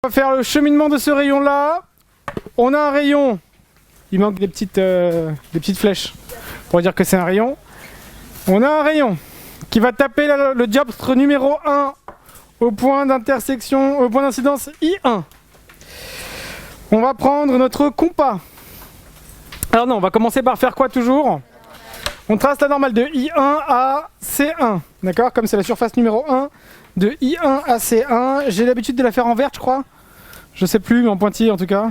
On va faire le cheminement de ce rayon là. On a un rayon. Il manque des petites flèches pour dire que c'est un rayon. On a un rayon qui va taper le dioptre numéro 1 au point d'intersection, au point d'incidence I1. On va prendre notre compas. Alors non, on va commencer par faire quoi toujours? On trace la normale de I1 à C1. D'accord? Comme c'est la surface numéro 1 de I1 à C1. J'ai l'habitude de la faire en verte, je crois. Je sais plus, mais en pointillé en tout cas.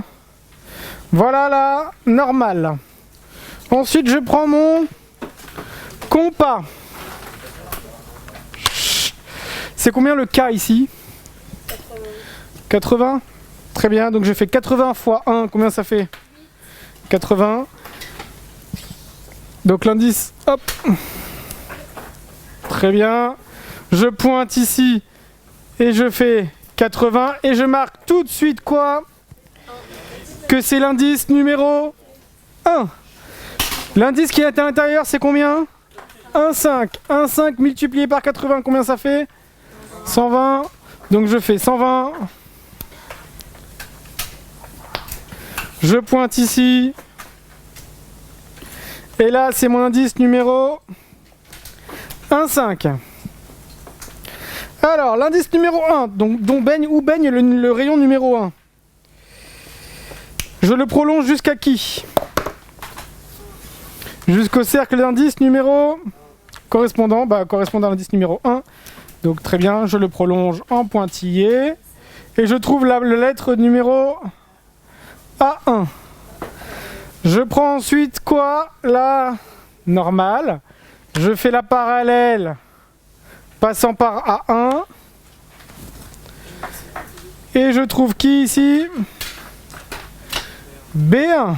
Voilà la normale. Ensuite, je prends mon compas. C'est combien le K ici? 80. Très bien, donc je fais 80 fois 1. Combien ça fait? 80. Donc l'indice, hop. Très bien. Je pointe ici et je fais 80 et je marque tout de suite quoi? Que c'est l'indice numéro 1. L'indice qui est à l'intérieur, c'est combien? 1,5. 1,5 multiplié par 80, combien ça fait? 120. Donc je fais 120. Je pointe ici. Et là, c'est mon indice numéro 1,5. Alors, l'indice numéro 1, dont baigne le rayon numéro 1. Je le prolonge jusqu'à qui? Jusqu'au cercle d'indice numéro correspondant, correspondant à l'indice numéro 1. Donc très bien, je le prolonge en pointillé. Et je trouve la lettre numéro A1. Je prends ensuite quoi? La normale. Je fais la parallèle passant par A1. Et je trouve qui ici? B1.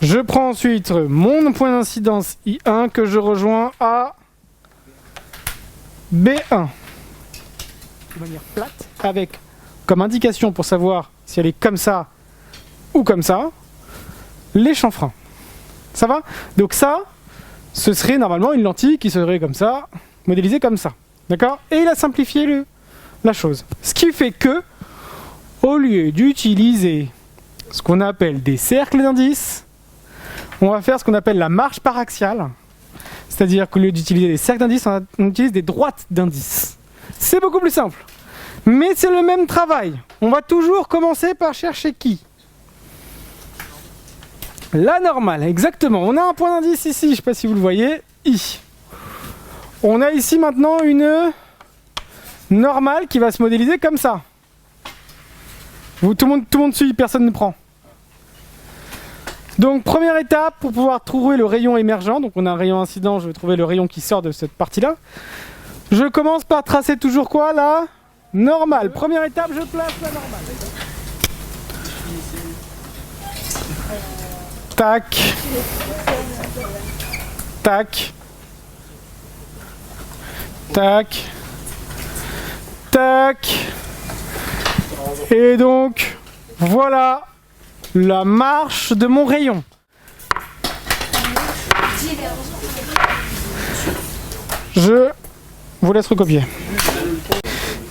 Je prends ensuite mon point d'incidence I1 que je rejoins à B1. De manière plate, avec comme indication pour savoir si elle est comme ça ou comme ça, les chanfreins. Ça va? Donc ça, ce serait normalement une lentille qui serait comme ça, modélisée comme ça. D'accord? Et il a simplifié la chose. Ce qui fait que, au lieu d'utiliser ce qu'on appelle des cercles d'indices, on va faire ce qu'on appelle la marche paraxiale. C'est-à-dire qu'au lieu d'utiliser des cercles d'indices, on utilise des droites d'indices. C'est beaucoup plus simple. Mais c'est le même travail. On va toujours commencer par chercher qui? La normale, exactement. On a un point d'indice ici, je ne sais pas si vous le voyez, I. On a ici maintenant une normale qui va se modéliser comme ça. Tout le monde suit, personne ne prend. Donc première étape pour pouvoir trouver le rayon émergent, donc on a un rayon incident, je vais trouver le rayon qui sort de cette partie-là. Je commence par tracer toujours quoi? La normale. Première étape, je place la normale. Tac. Tac. Tac. Tac. Et donc, voilà la marche de mon rayon. Je vous laisse recopier.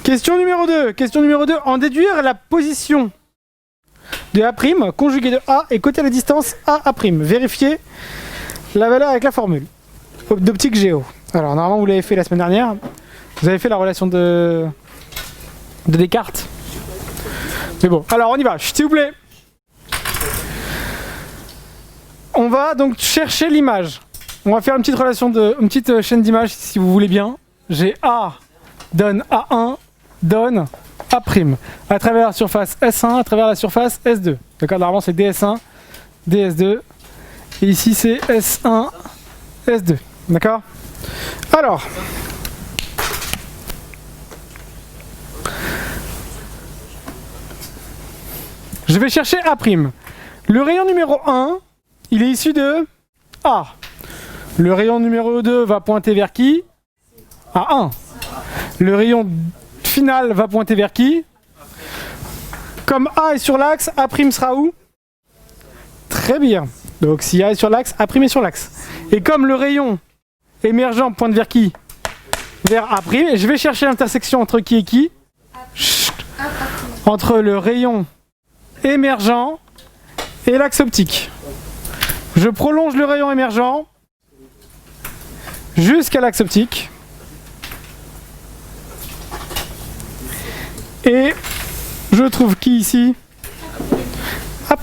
Question numéro 2. Question numéro 2. En déduire la position de A' conjuguée de A et côté à la distance A'. Vérifiez la valeur avec la formule d'optique géo. Alors normalement vous l'avez fait la semaine dernière. Vous avez fait la relation de Descartes. Mais bon, alors on y va, s'il vous plaît. On va donc chercher l'image. On va faire une petite chaîne d'images si vous voulez bien. J'ai A donne A1 donne A' à travers la surface S1, à travers la surface S2. D'accord, normalement c'est DS1, DS2. Et ici c'est S1, S2. D'accord? Alors, je vais chercher A'. Le rayon numéro 1, il est issu de A. Le rayon numéro 2 va pointer vers qui? A1. Le rayon final va pointer vers qui? Comme A est sur l'axe, A' sera où? Très bien. Donc si A est sur l'axe, A' est sur l'axe. Et comme le rayon émergent pointe vers qui? Vers A'. Et je vais chercher l'intersection entre qui et qui? Chut. entre le rayon émergent et l'axe optique. Je prolonge le rayon émergent jusqu'à l'axe optique. Et je trouve qui ici? A'.